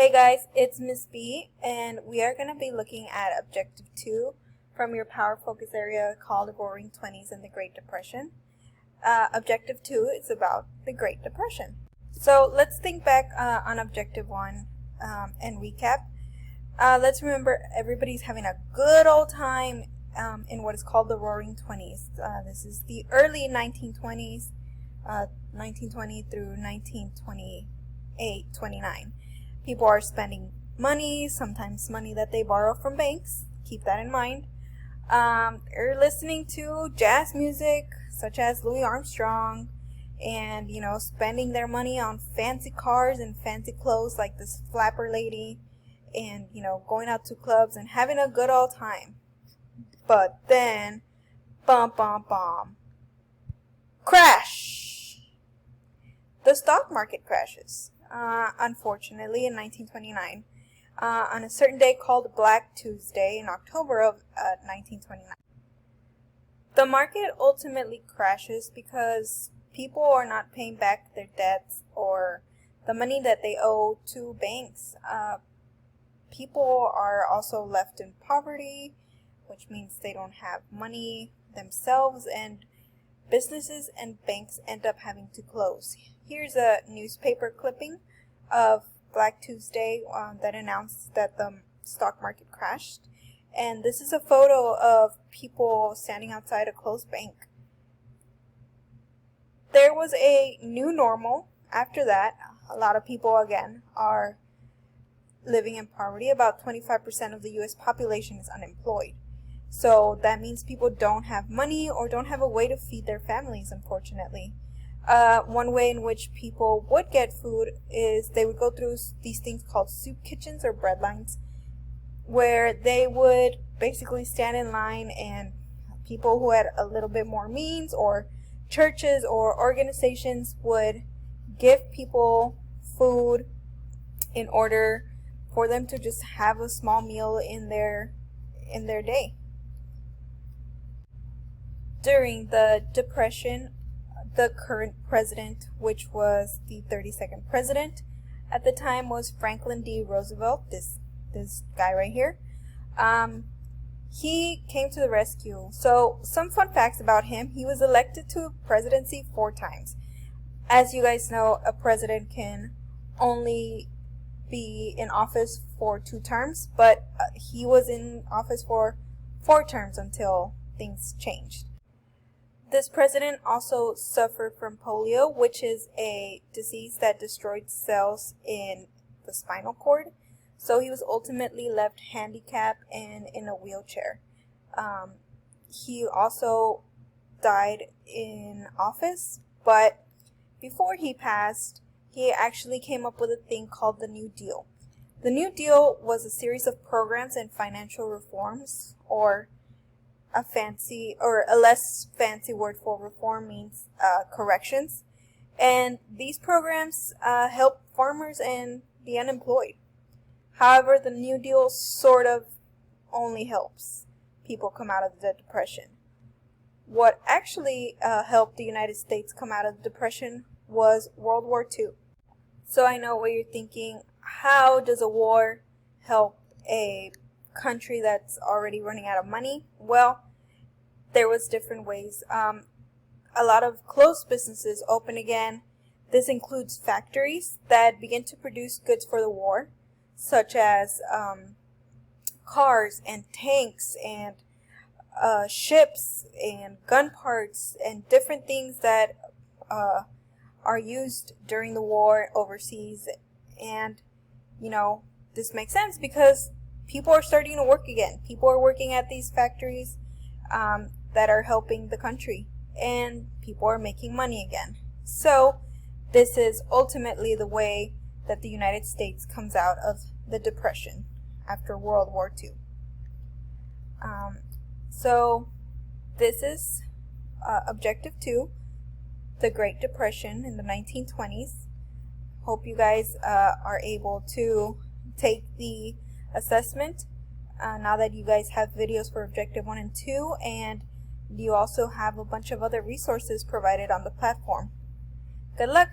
Hey guys, it's Miss B, and we are going to be looking at Objective 2 from your Power Focus area called the Roaring Twenties and the Great Depression. Objective 2 is about the Great Depression. So let's think back on Objective 1 and recap. Let's remember everybody's having a good old time in what is called the Roaring Twenties. This is the early 1920s, 1920 through 1928, 29. People are spending money, sometimes money that they borrow from banks. Keep that in mind. They're listening to jazz music, such as Louis Armstrong, and, spending their money on fancy cars and fancy clothes like this flapper lady, and, going out to clubs and having a good old time. But then, bum, bum, bum. Crash! The stock market crashes. Unfortunately, in 1929, on a certain day called Black Tuesday in October of 1929. The market ultimately crashes because people are not paying back their debts or the money that they owe to banks. People are also left in poverty, which means they don't have money themselves, and businesses and banks end up having to close. Here's a newspaper clipping of Black Tuesday that announced that the stock market crashed. And this is a photo of people standing outside a closed bank. There was a new normal after that. A lot of people, again, are living in poverty. About 25% of the U.S. population is unemployed. So that means people don't have money or don't have a way to feed their families, unfortunately. One way in which people would get food is they would go through these things called soup kitchens or bread lines, where they would basically stand in line, and people who had a little bit more means, or churches or organizations, would give people food in order for them to just have a small meal in their day. During the Depression, the current president, which was the 32nd president at the time, was Franklin D. Roosevelt, this guy right here. He came to the rescue. So some fun facts about him: he was elected to presidency 4 times. As you guys know, a president can only be in office for 2 terms, but he was in office for 4 terms until things changed. This president also suffered from polio, which is a disease that destroyed cells in the spinal cord. So he was ultimately left handicapped and in a wheelchair. He also died in office, but before he passed, he actually came up with a thing called the New Deal. The New Deal was a series of programs and financial reforms, or a less fancy word for reform means corrections. And these programs help farmers and the unemployed. However, the New Deal sort of only helps people come out of the Depression. What actually helped the United States come out of the Depression was World War II. So I know what you're thinking: how does a war help a country that's already running out of money? Well, there was different ways. A lot of closed businesses open again. This includes factories that begin to produce goods for the war, such as cars and tanks and ships and gun parts and different things that are used during the war overseas. And this makes sense because people are starting to work again. People are working at these factories that are helping the country, and people are making money again. So this is ultimately the way that the United States comes out of the Depression after World War II. So this is Objective 2, the Great Depression in the 1920s. Hope you guys are able to take the assessment now that you guys have videos for Objective 1 and 2, and you also have a bunch of other resources provided on the platform. Good luck!